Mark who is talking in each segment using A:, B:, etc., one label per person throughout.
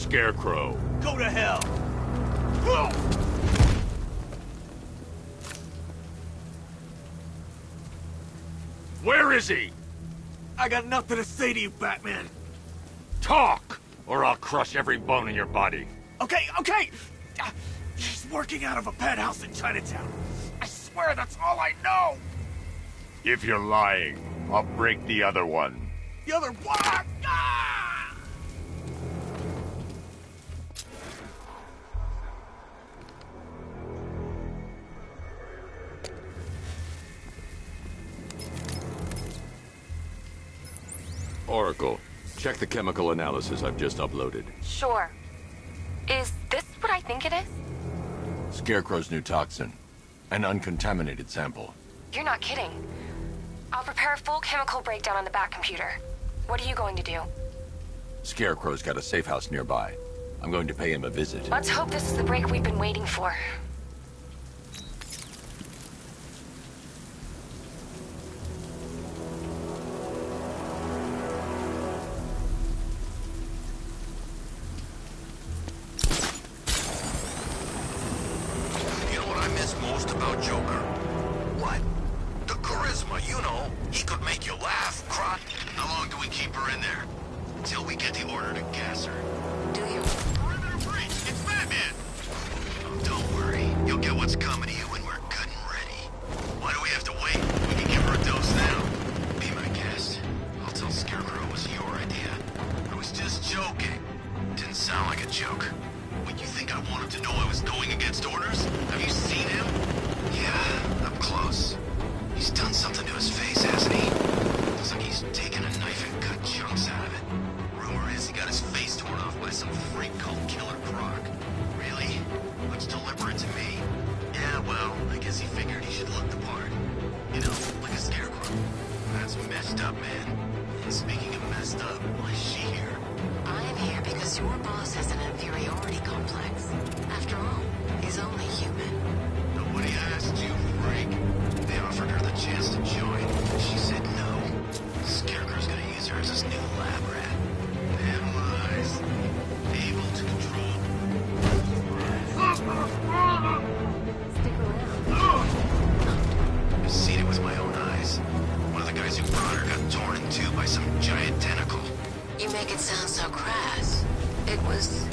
A: Scarecrow.
B: Go to hell!
A: Where is he?
B: I got nothing to say to you, Batman.
A: Talk, or I'll crush every bone in your body.
B: Okay. He's working out of a penthouse in Chinatown. I swear that's all I know.
A: If you're lying, I'll break the other one.
B: The other one! Ah!
C: Oracle, check the chemical analysis I've just uploaded.
D: Sure. Is this what I think it is?
E: Scarecrow's new toxin. An uncontaminated sample.
D: You're not kidding. I'll prepare a full chemical breakdown on the back computer. What are you going to do?
E: Scarecrow's got a safe house nearby. I'm going to pay him a visit.
D: Let's hope this is the break we've been waiting for.
F: You know what I miss most about Joker? What? The charisma, you know. He could make you laugh, cry. How long do we keep her in there? Till we get the order to gas her.
D: Do you?
F: Perimeter breach! It's Batman! Oh, don't worry. You'll get what's coming to you when we're good and ready. Why do we have to wait? We can give her a dose now. Be my guest. I'll tell Scarecrow it was your idea. I was just joking. Didn't sound like a joke. What, you think I wanted to know I was going against orders? Have you seen him? Yeah, up close. He's done something to his face, hasn't he? Looks like he's taken a knife and cut chunks out of it. Rumor is he got his face torn off by some freak called Killer Croc. Really? Looks deliberate to me. Yeah, well, I guess he figured he should look the part. You know, like a scarecrow. That's messed up, man. And speaking of messed up, why is she here?
G: I'm here because your boss has an inferiority complex. After all, he's only human.
F: Nobody asked you, freak. They offered her the chance to join. She said no. Scarecrow's gonna use her as his new lab rat. Damn lies. Able to control.
G: Stick around.
F: I've seen it with my own eyes. One of the guys who brought her got torn in two by some giant tentacle.
G: You make it sound so crass. It was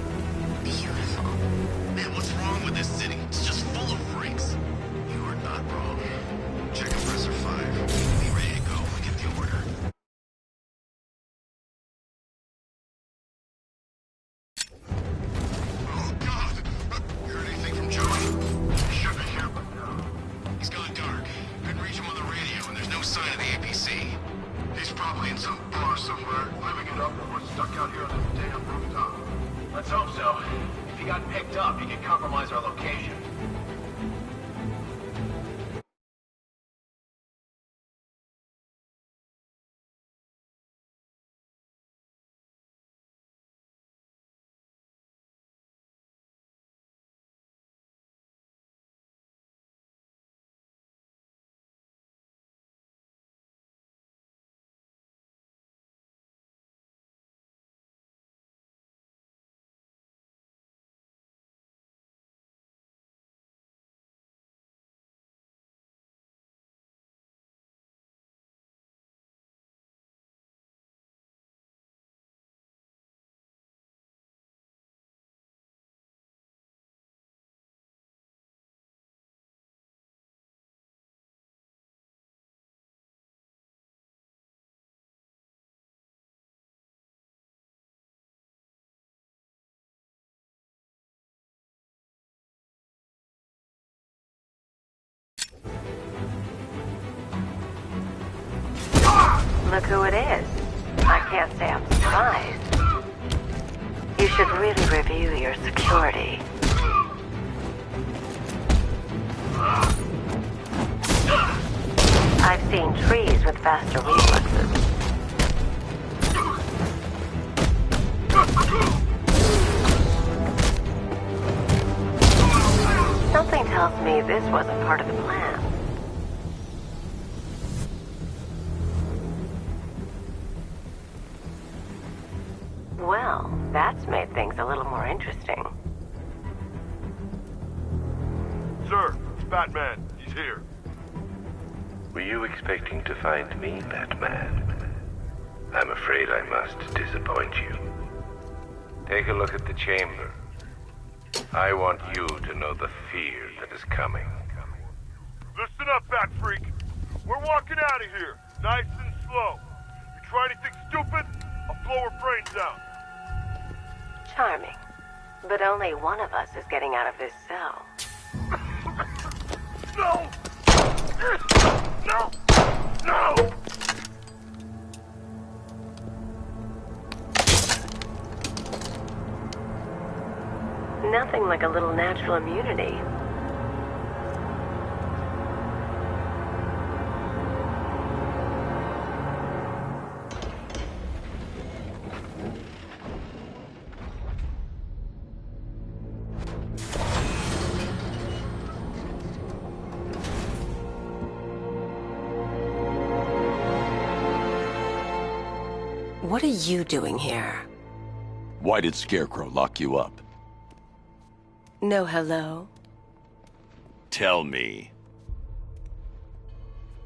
G: beautiful.
F: Man, what's wrong with this city? It's just full of freaks. You are not wrong. Check compressor 5. Be ready to go when we get the order. Oh, God! You heard anything from Joey? He should be here, but no. He's gone dark. Couldn't reach him on the radio, and there's no sign of the APC. He's probably in some bar somewhere, living it up, or we're stuck out here on this damn rooftop.
H: Let's hope so. If he got picked up, he could compromise our location.
I: Look who it is. I can't say I'm surprised. You should really review your security. I've seen trees with faster reflexes. Something tells me this wasn't part of the plan. Well, that's made things a little more interesting.
A: Sir, it's Batman. He's here.
J: Were you expecting to find me, Batman? I'm afraid I must disappoint you. Take a look at the chamber. I want you to know the fear that is coming.
A: Listen up, Bat Freak. We're walking out of here, nice and slow. You try anything stupid, I'll blow her brains out.
I: Charming. But only one of us is getting out of this cell.
A: No! No! No!
I: Nothing like a little natural immunity.
G: What are you doing here?
E: Why did Scarecrow lock you up?
G: No hello?
C: Tell me.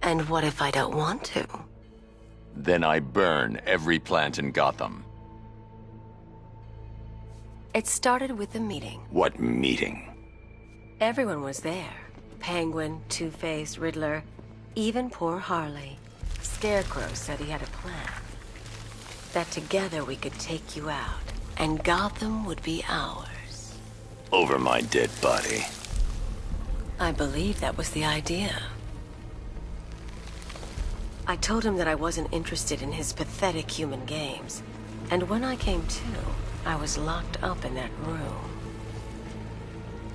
G: And what if I don't want to?
E: Then I burn every plant in Gotham.
G: It started with a meeting.
E: What meeting?
G: Everyone was there. Penguin, Two-Face, Riddler, even poor Harley. Scarecrow said he had a plan. That together we could take you out, and Gotham would be ours.
E: Over my dead body.
G: I believe that was the idea. I told him that I wasn't interested in his pathetic human games. And when I came to, I was locked up in that room.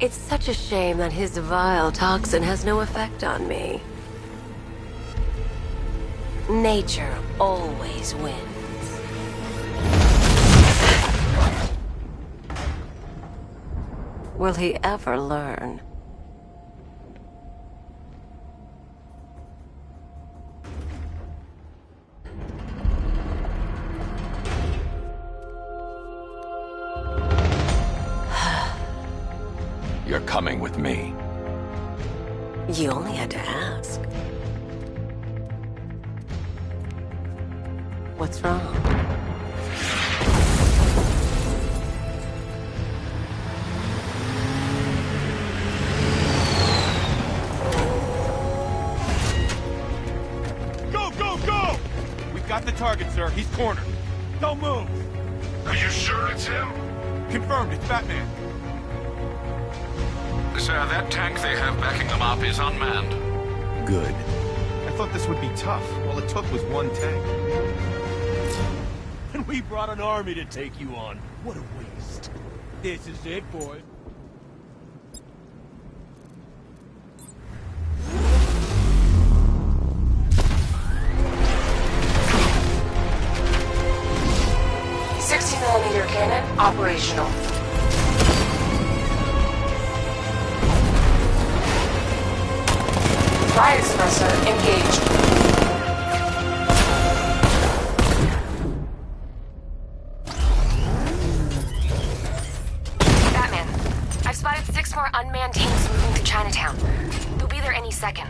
G: It's such a shame that his vile toxin has no effect on me. Nature always wins. Will he ever learn?
E: You're coming with me.
G: You only had to ask. What's wrong?
B: Got the target, sir. He's cornered. Don't move.
A: Are you sure it's him?
B: Confirmed. It's Batman.
K: Sir, that tank they have backing them up is unmanned.
B: Good. I thought this would be tough. All it took was one tank.
L: And we brought an army to take you on. What a waste. This is it, boys.
D: Cannon operational. Riot suppressor engaged. Batman, I've spotted 6 more unmanned tanks moving to Chinatown. They'll be there any second.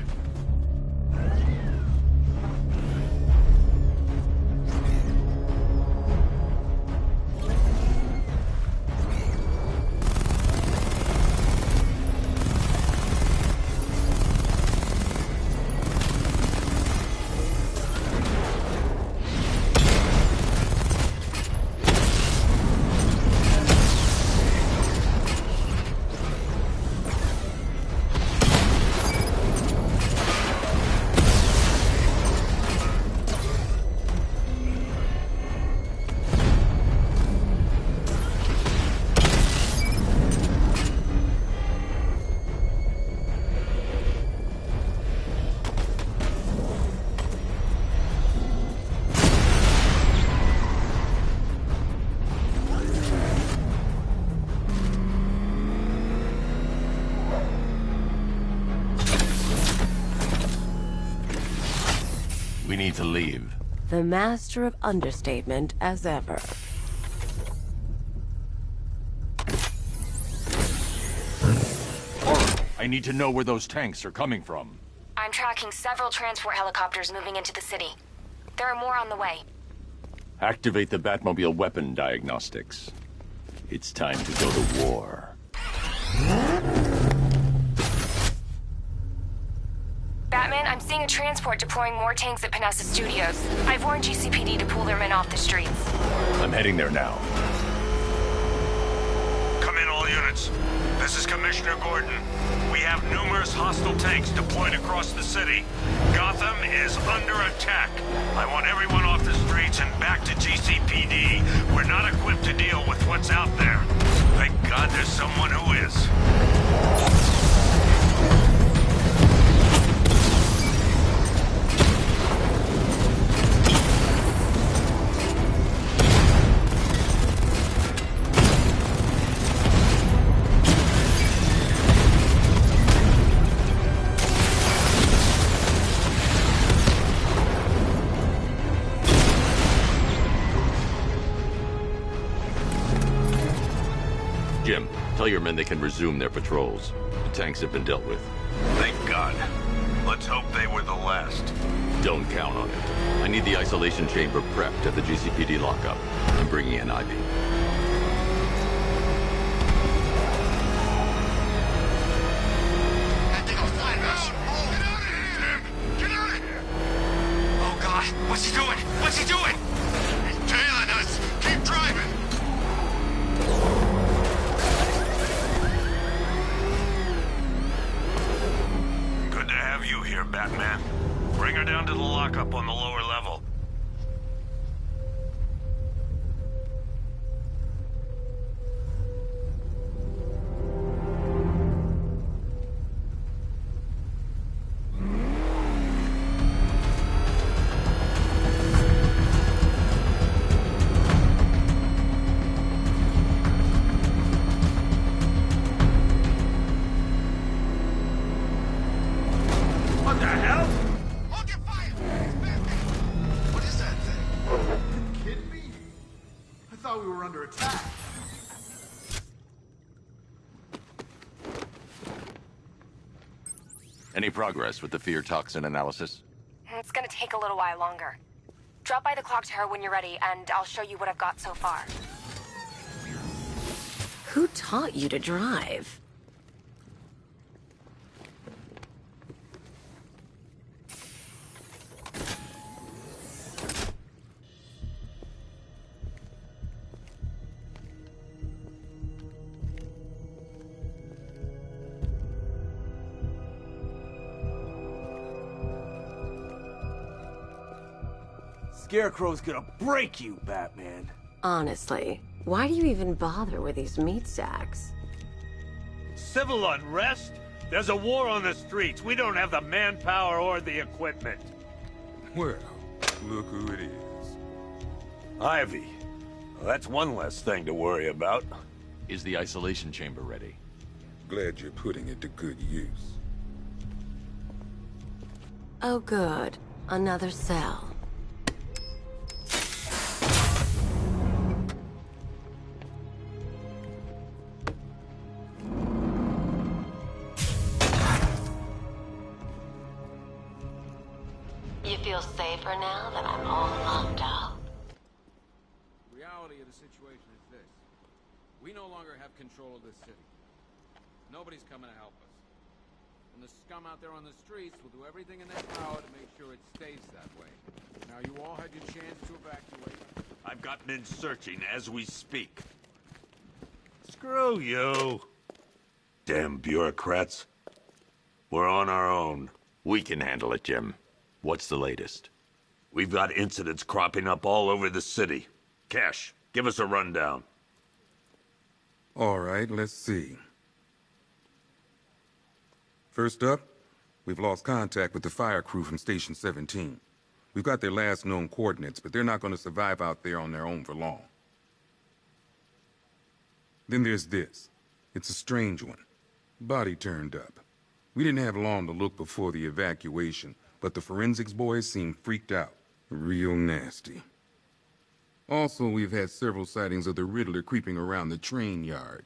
E: We need to leave.
G: The master of understatement as ever.
E: I need to know where those tanks are coming from.
D: I'm tracking several transport helicopters moving into the city. There are more on the way.
C: Activate the Batmobile weapon diagnostics. It's time to go to war.
D: Batman, I'm seeing a transport deploying more tanks at Panessa Studios. I've warned GCPD to pull their men off the streets.
C: I'm heading there now.
A: Come in, all units. This is Commissioner Gordon. We have numerous hostile tanks deployed across the city. Gotham is under attack. I want everyone off the streets and back to GCPD. We're not equipped to deal with what's out there. Thank God there's someone who is.
C: Jim, tell your men they can resume their patrols. The tanks have been dealt with.
A: Thank God. Let's hope they were the last.
C: Don't count on it. I need the isolation chamber prepped at the GCPD lockup. I'm bringing in Ivy.
F: That thing will find us. Get out of here, Jim! Get out of here! Oh, God. What's he doing? What's he doing? He's tailing us. Keep driving.
A: Good to have you here, Batman. Bring her down to the lockup on the lower level.
B: What the hell?
F: Hold your fire! What is that thing?
B: Are you kidding me? I thought we were under attack.
C: Any progress with the fear toxin analysis?
D: It's gonna take a little while longer. Drop by the clock tower when you're ready, and I'll show you what I've got so far.
G: Who taught you to drive?
B: Scarecrow's gonna break you, Batman.
G: Honestly, why do you even bother with these meat sacks?
A: Civil unrest? There's a war on the streets. We don't have the manpower or the equipment.
M: Well, look who it is.
A: Ivy. Well, that's one less thing to worry about.
C: Is the isolation chamber ready?
M: Glad you're putting it to good use.
G: Oh good, another cell. You feel safer now that I'm all locked up?
K: The reality of the situation is this. We no longer have control of this city. Nobody's coming to help us. And the scum out there on the streets will do everything in their power to make sure it stays that way. Now, you all had your chance to evacuate.
A: I've got men searching as we speak. Screw you. Damn bureaucrats. We're on our own.
C: We can handle it, Jim. What's the latest?
A: We've got incidents cropping up all over the city. Cash, give us a rundown.
M: All right, let's see. First up, we've lost contact with the fire crew from Station 17. We've got their last known coordinates, but they're not going to survive out there on their own for long. Then there's this. It's a strange one. Body turned up. We didn't have long to look before the evacuation, but the forensics boys seemed freaked out. Real nasty. Also, we've had several sightings of the Riddler creeping around the train yard.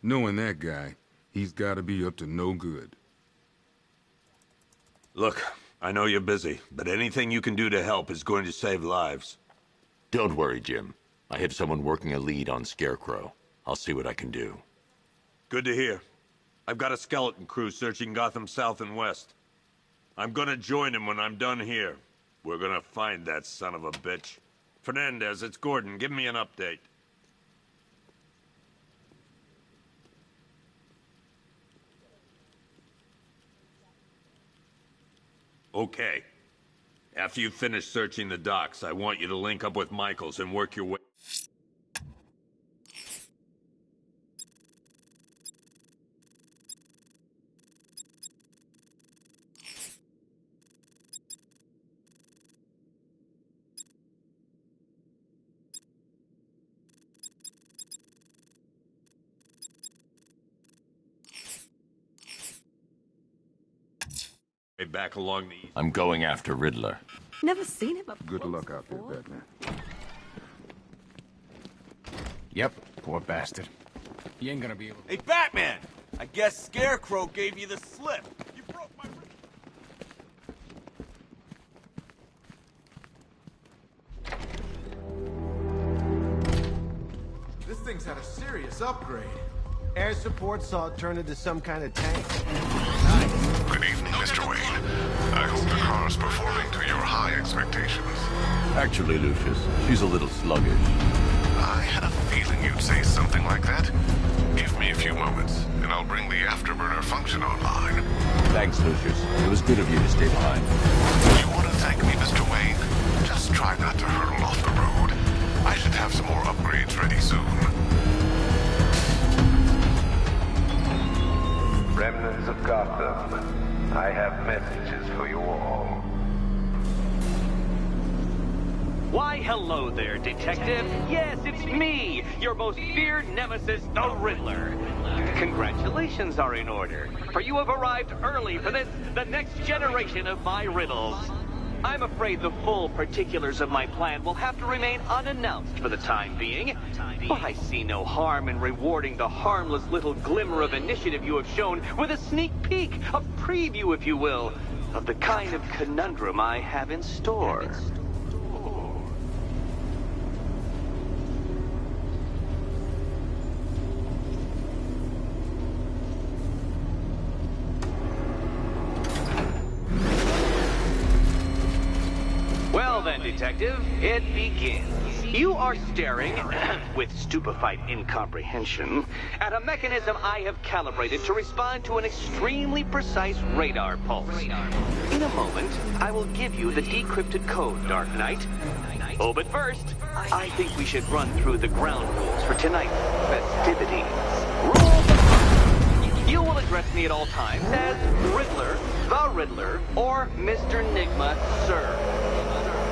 M: Knowing that guy, he's got to be up to no good.
A: Look, I know you're busy, but anything you can do to help is going to save lives.
C: Don't worry, Jim. I have someone working a lead on Scarecrow. I'll see what I can do.
A: Good to hear. I've got a skeleton crew searching Gotham South and West. I'm gonna join him when I'm done here. We're gonna find that son of a bitch. Fernandez, it's Gordon. Give me an update. Okay. After you finish searching the docks, I want you to link up with Michaels and work your way... back along the...
C: I'm going after Riddler.
G: Never seen him before.
M: Good luck out there, Batman.
K: Yep, poor bastard. He ain't gonna be able to...
B: Hey, Batman! I guess Scarecrow gave you the slip. You broke my...
N: This thing's had a serious upgrade. Air support saw it turn into some kind of tank. Nice.
O: Good evening, Mr. Wayne. I hope the car's performing to your high expectations.
C: Actually, Lucius, she's a little sluggish.
O: I had a feeling you'd say something like that. Give me a few moments, and I'll bring the afterburner function online.
C: Thanks, Lucius. It was good of you to stay behind.
O: You want to thank me, Mr. Wayne? Just try not to hurtle off the road. I should have some more upgrades ready soon.
J: Remnants of Gotham, I have messages for you all.
P: Why, hello there, Detective. Yes, it's me, your most feared nemesis, the Riddler. Congratulations are in order, for you have arrived early for this, the next generation of my riddles. I'm afraid the full particulars of my plan will have to remain unannounced for the time being, but I see no harm in rewarding the harmless little glimmer of initiative you have shown with a sneak peek, a preview, if you will, of the kind of conundrum I have in store. Well then, Detective, it begins. You are staring, with stupefied incomprehension, at a mechanism I have calibrated to respond to an extremely precise radar pulse. In a moment, I will give you the decrypted code, Dark Knight. Oh, but first, I think we should run through the ground rules for tonight's festivities. Rule number 1. You will address me at all times as Riddler, the Riddler, or Mr. Nigma, sir.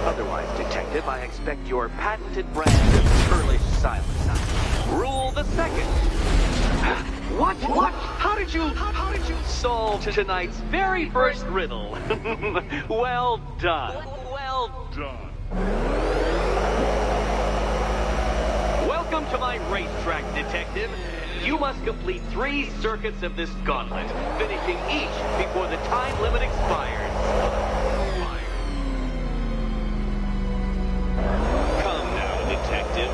P: Otherwise, Detective, I expect your patented brand of churlish silence. Rule the 2nd. What? How did you solve tonight's very first riddle? Well done. Well done. Welcome to my racetrack, Detective. You must complete 3 circuits of this gauntlet, finishing each before the time limit expires. Come now, Detective.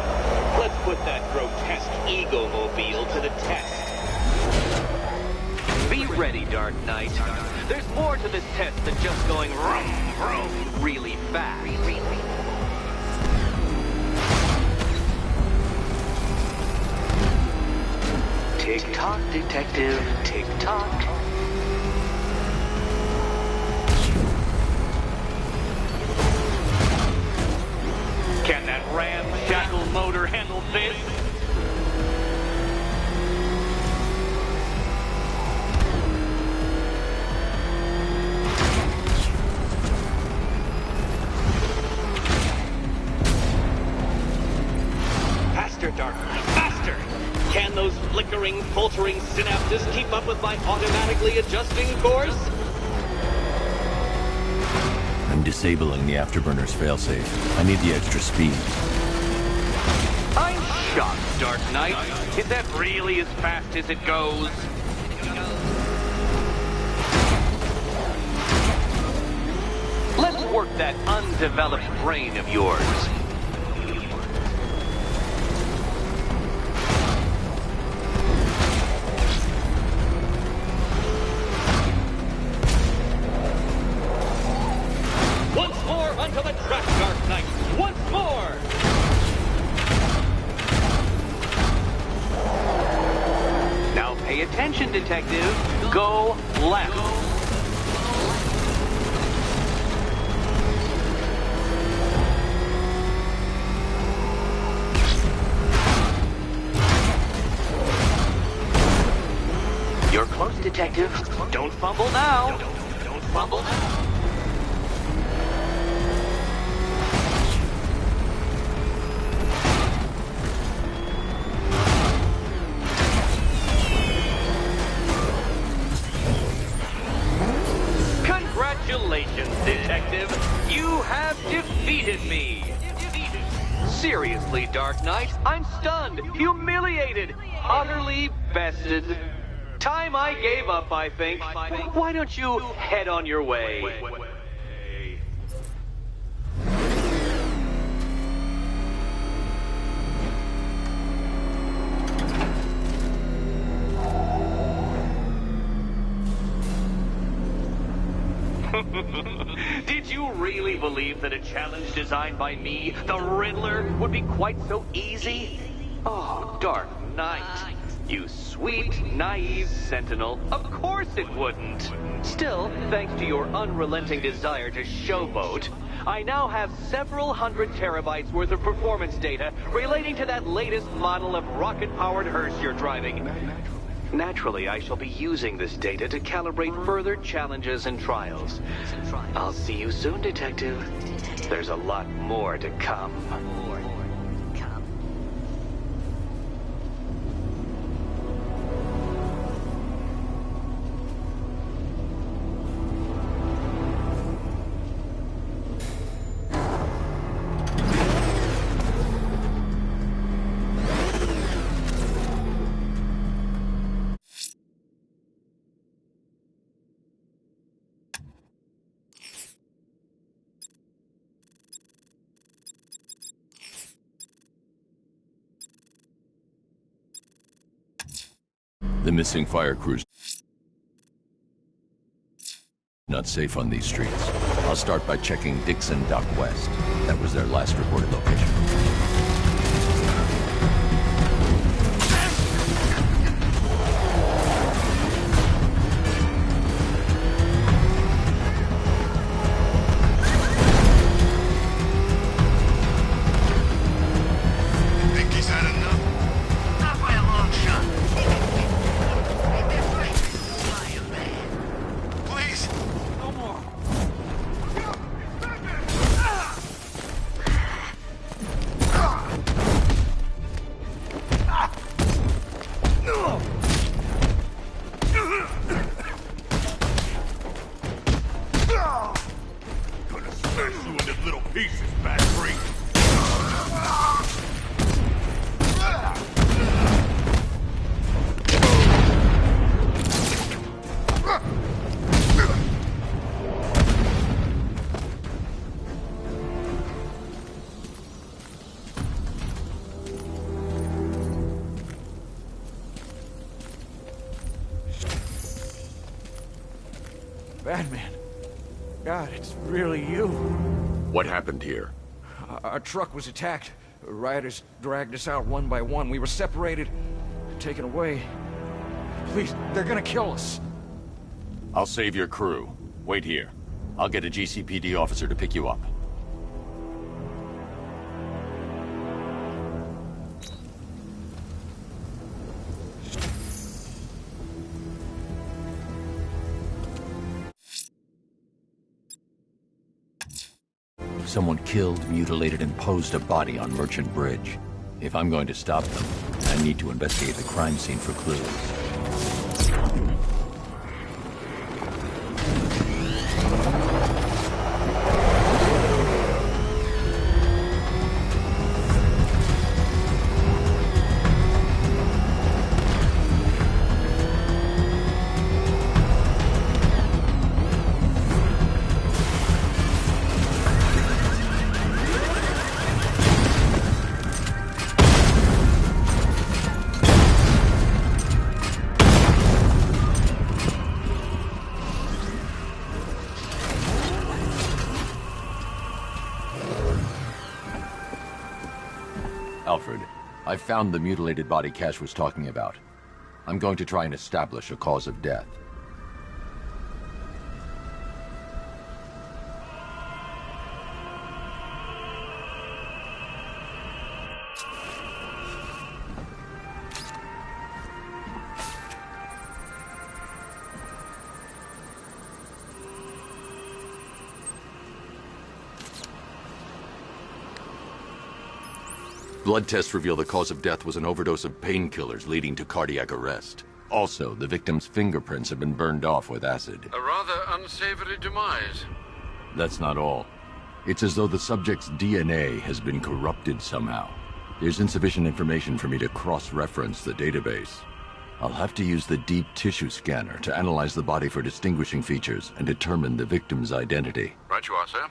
P: Let's put that grotesque ego-mobile to the test. Be ready, Dark Knight. There's more to this test than just going vroom, vroom really fast. Tick-tock, Detective, tick-tock. Can that ramshackle motor handle this? Faster, Dark Knight, faster! Can those flickering, faltering synapses keep up with my automatically adjusting course?
C: I'm disabling the afterburner's failsafe. I need the extra speed.
P: I'm shocked, Dark Knight. Is that really as fast as it goes? Let's work that undeveloped brain of yours. Once more onto the track, Dark Knight. Once more! Now pay attention, Detective. Go left. You're close, Detective. Don't fumble now. Don't fumble now. Congratulations, Detective. You have defeated me. Seriously, Dark Knight, I'm stunned, humiliated, utterly bested. Time I gave up, I think. Why don't you head on your way? Did you really believe that a challenge designed by me, the Riddler, would be quite so easy? Oh, Dark Knight. You sweet, naive sentinel. Of course it wouldn't. Still, thanks to your unrelenting desire to showboat, I now have several hundred terabytes worth of performance data relating to that latest model of rocket-powered hearse you're driving. Naturally, I shall be using this data to calibrate further challenges and trials. I'll see you soon, Detective. There's a lot more to come.
C: The missing fire crew's not safe on these streets. I'll start by checking Dixon Dock West. That was their last reported location.
B: Batman. God, it's really you.
C: What happened here?
B: Our truck was attacked. Rioters dragged us out one by one. We were separated, taken away. Please, they're gonna kill us.
C: I'll save your crew. Wait here. I'll get a GCPD officer to pick you up. Someone killed, mutilated, and posed a body on Merchant Bridge. If I'm going to stop them, I need to investigate the crime scene for clues. Alfred, I found the mutilated body Cash was talking about. I'm going to try and establish a cause of death. Blood tests reveal the cause of death was an overdose of painkillers leading to cardiac arrest. Also, the victim's fingerprints have been burned off with acid.
K: A rather unsavory demise.
C: That's not all. It's as though the subject's DNA has been corrupted somehow. There's insufficient information for me to cross-reference the database. I'll have to use the deep tissue scanner to analyze the body for distinguishing features and determine the victim's identity.
K: Right you are, sir.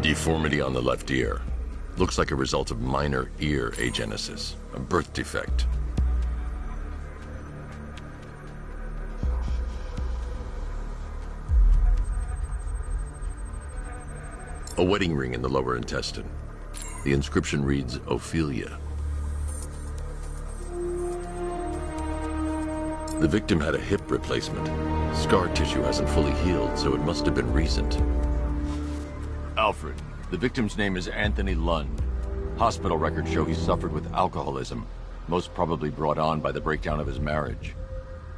C: Deformity on the left ear. Looks like a result of minor ear agenesis, a birth defect. A wedding ring in the lower intestine. The inscription reads, Ophelia. The victim had a hip replacement. Scar tissue hasn't fully healed, so it must have been recent. Alfred, the victim's name is Anthony Lund. Hospital records show he suffered with alcoholism, most probably brought on by the breakdown of his marriage.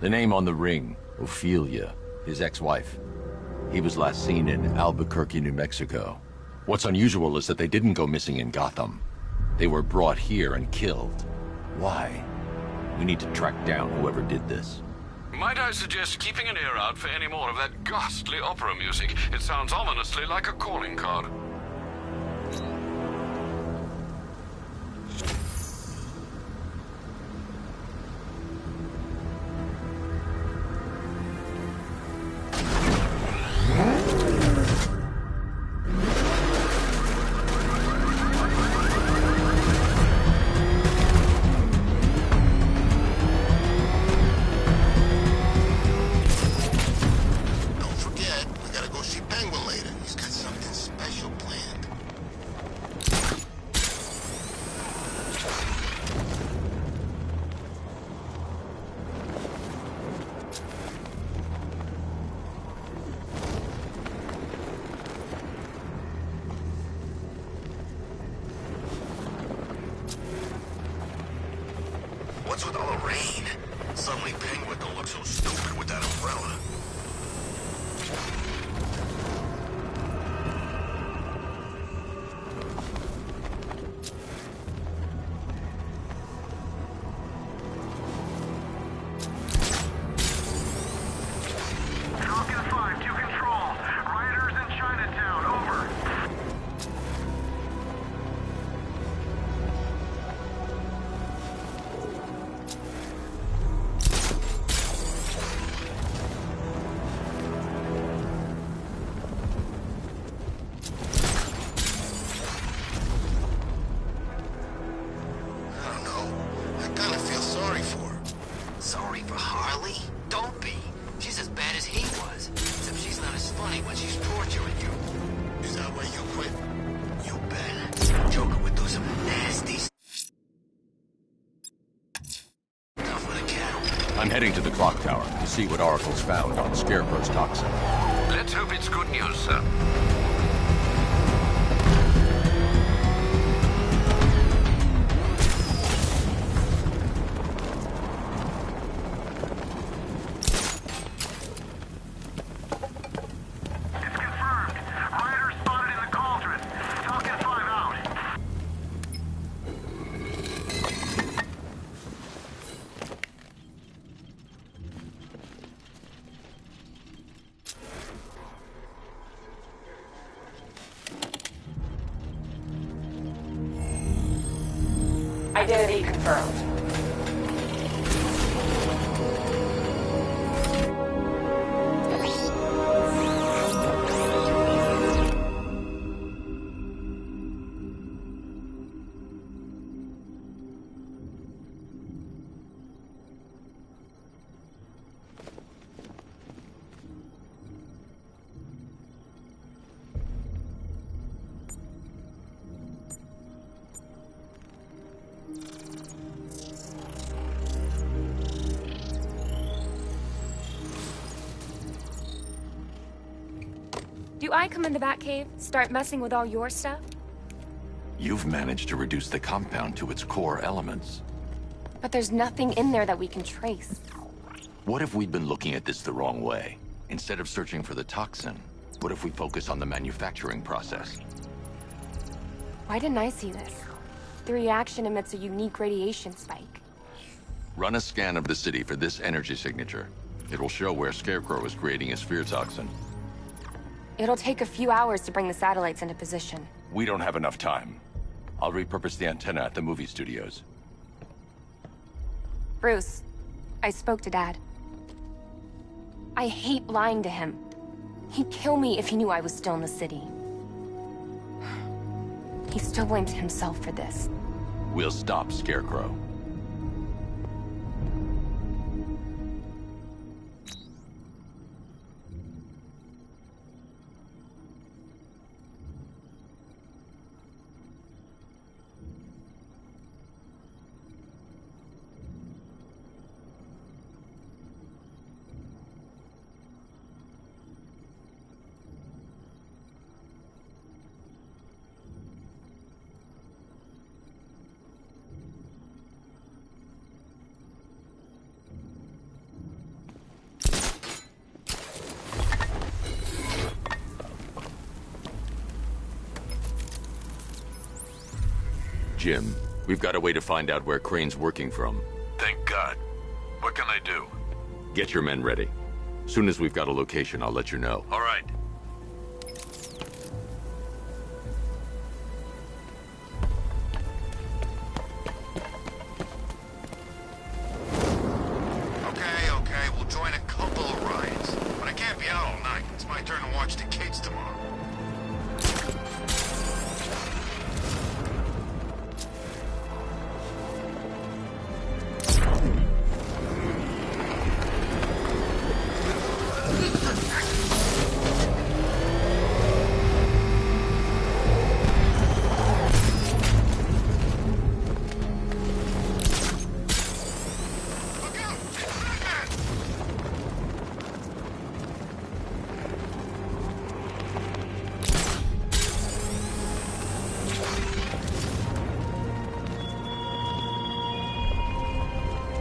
C: The name on the ring, Ophelia, his ex-wife. He was last seen in Albuquerque, New Mexico. What's unusual is that they didn't go missing in Gotham. They were brought here and killed. Why? We need to track down whoever did this.
K: Might I suggest keeping an ear out for any more of that ghastly opera music? It sounds ominously like a calling card.
F: What's with all the rain? Suddenly Penguin don't look so stupid with that umbrella.
A: Falcon 5 to control. Rioters in Chinatown, over.
F: Sorry for Harley? Don't be. She's as bad as he was. Except she's not as funny when she's torturing you. Is that why you quit? You bet. Joker would do some nasty stuff with a cattle.
C: I'm heading to the clock tower to see what Oracle's found on Scarecrow's toxin.
K: Let's hope it's good news, sir.
D: Identity confirmed. Do I come in the Batcave, start messing with all your stuff?
E: You've managed to reduce the compound to its core elements.
D: But there's nothing in there that we can trace.
E: What if we'd been looking at this the wrong way? Instead of searching for the toxin, what if we focus on the manufacturing process?
D: Why didn't I see this? The reaction emits a unique radiation spike.
E: Run a scan of the city for this energy signature. It will show where Scarecrow is creating his fear toxin.
D: It'll take a few hours to bring the satellites into position.
E: We don't have enough time. I'll repurpose the antenna at the movie studios.
D: Bruce, I spoke to Dad. I hate lying to him. He'd kill me if he knew I was still in the city. He still blames himself for this.
E: We'll stop Scarecrow. Jim, we've got a way to find out where Crane's working from.
O: Thank God. What can I do?
E: Get your men ready. Soon as we've got a location, I'll let you know.
O: All right.
F: Okay, we'll join a couple of rides. But I can't be out all night. It's my turn to watch the kids tomorrow.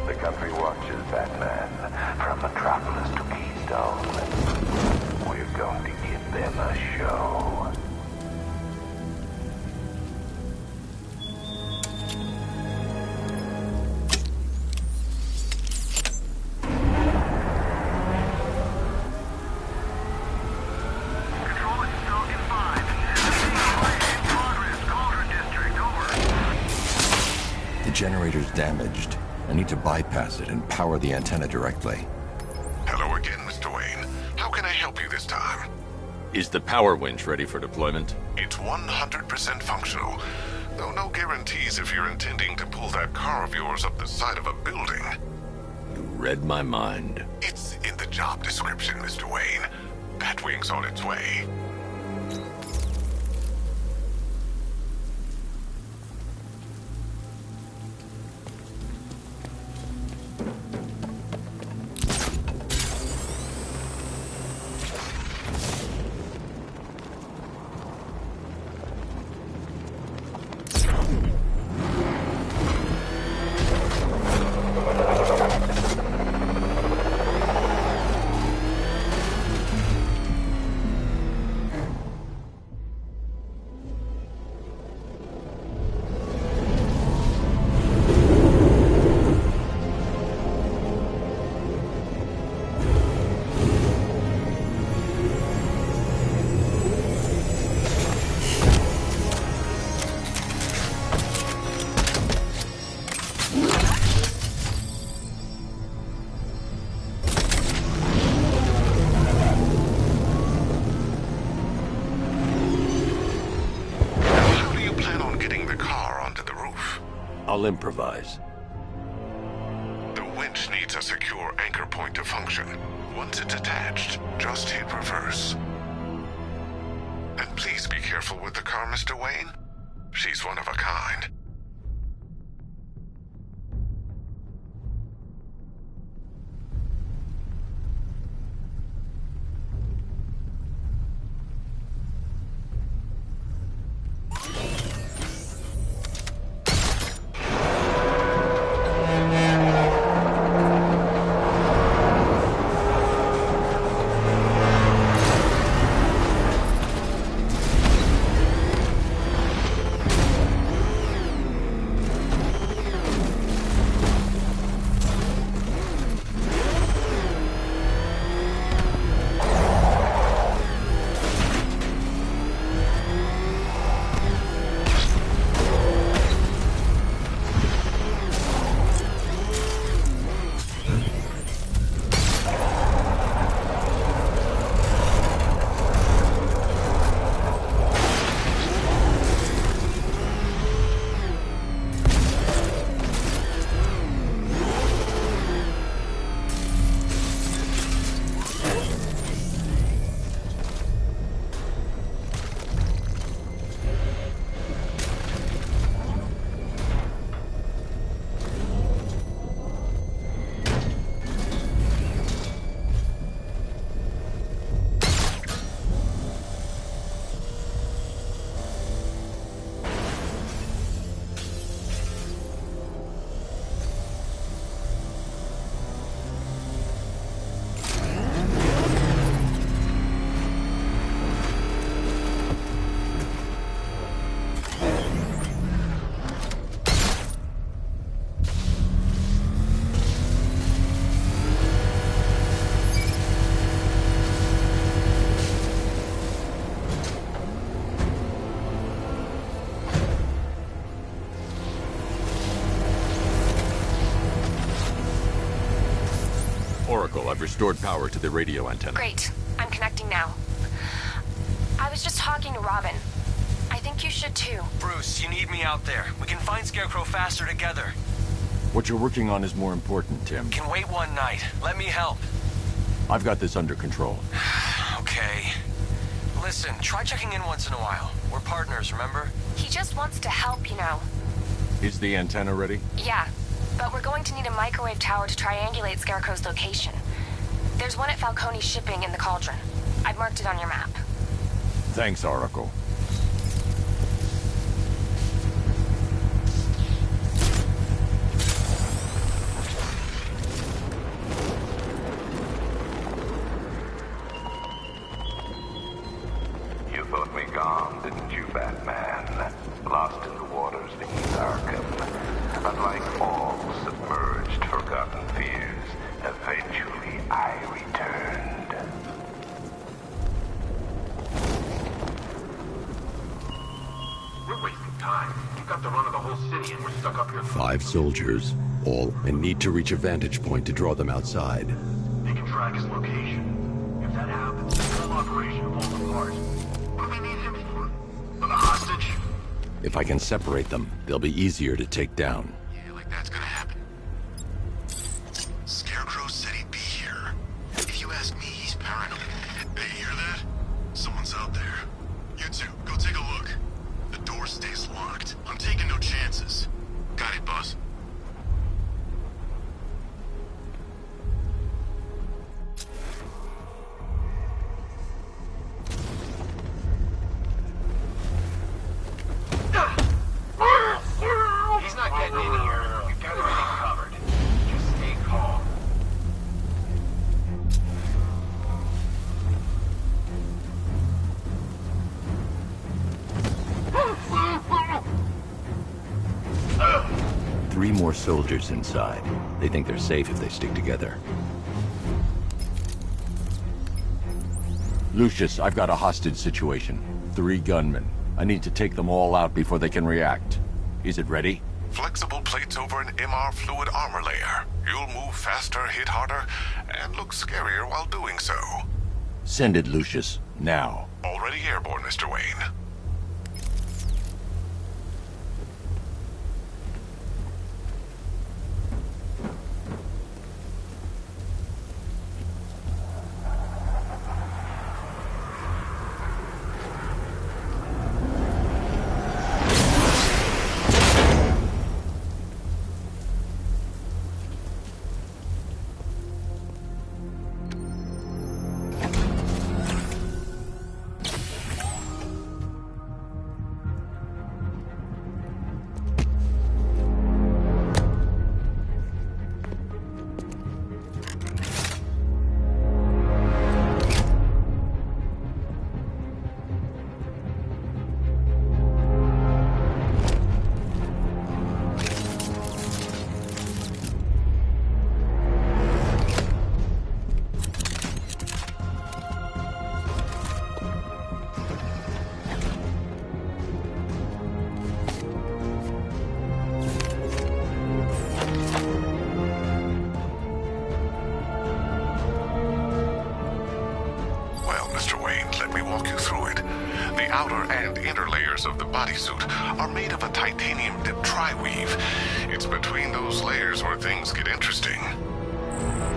J: The country watches, Batman, from Metropolis to Keystone. We're going to give them a show.
H: Control, it's Falcon 5. In progress, Cauldron District, over.
E: The generator's damaged. I need to bypass it and power the antenna directly.
O: Hello again, Mr. Wayne. How can I help you this time?
E: Is the power winch ready for deployment?
O: It's 100% functional. Though no guarantees if you're intending to pull that car of yours up the side of a building.
E: You read my mind.
O: It's in the job description, Mr. Wayne. Batwing's on its way.
C: I'll improvise.
O: The winch needs a secure anchor point to function. Once it's attached, just hit reverse. And please be careful with the car, Mr. Wayne. She's one of a kind.
C: I've restored power to the radio antenna.
D: Great. I'm connecting now. I was just talking to Robin. I think you should too.
Q: Bruce, you need me out there. We can find Scarecrow faster together.
C: What you're working on is more important, Tim.
Q: Can wait one night. Let me help.
C: I've got this under control.
Q: Okay. Listen, try checking in once in a while. We're partners, remember?
D: He just wants to help, you know.
C: Is the antenna ready?
D: Yeah, but we're going to need a microwave tower to triangulate Scarecrow's location. There's one at Falcone's shipping in the Cauldron. I've marked it on your map.
C: Thanks, Oracle.
J: You thought me gone, didn't you, Batman? Lost in the waters beneath Arkham. Unlike all submerged, forgotten fears, eventually I returned.
H: We're wasting time. You've got the run of the whole city and we're stuck up here.
C: 5 soldiers, all, and need to reach a vantage point to draw them outside.
H: They can track his location. If that happens, the whole operation falls apart. What do we need him for? For the hostage?
C: If I can separate them, they'll be easier to take down.
F: Yeah, like that's gonna happen. Scarecrow said he'd be here. If you ask me, he's paranoid. Hey, you hear that? Someone's out there. You two, go take a look. The door stays locked. I'm taking no chances. Got it, boss.
H: He's not getting in here. We've got everything covered. Just stay calm.
C: Three more soldiers inside. They think they're safe if they stick together. Lucius, I've got a hostage situation. 3 gunmen. I need to take them all out before they can react. Is it ready?
O: Flexible plates over an MR fluid armor layer. You'll move faster, hit harder, and look scarier while doing so.
C: Send it, Lucius. Now.
O: Already airborne, Mr. Wayne. outer and inner layers of the bodysuit are made of a titanium-dipped tri-weave. It's between those layers where things get interesting.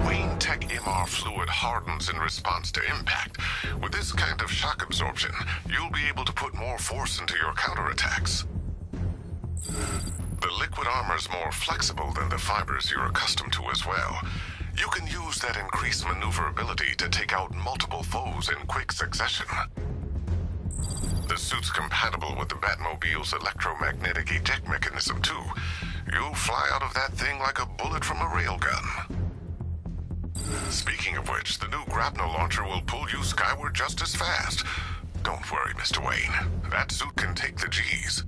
O: Wayne Tech MR fluid hardens in response to impact. With this kind of shock absorption, you'll be able to put more force into your counterattacks. The liquid armor's more flexible than the fibers you're accustomed to as well. You can use that increased maneuverability to take out multiple foes in quick succession. The suit's compatible with the Batmobile's electromagnetic eject mechanism, too. You'll fly out of that thing like a bullet from a railgun. Speaking of which, the new grapnel launcher will pull you skyward just as fast. Don't worry, Mr. Wayne. That suit can take the G's.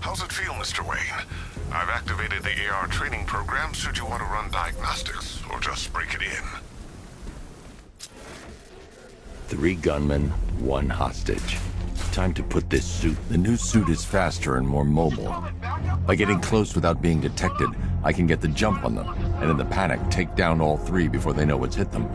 O: How's it feel, Mr. Wayne? I've activated the AR training program should you want to run diagnostics, or just break it in.
C: 3 gunmen, 1 hostage. Time to put this suit. The new suit is faster and more mobile. By getting close without being detected, I can get the jump on them, and in the panic, take down all 3 before they know what's hit them.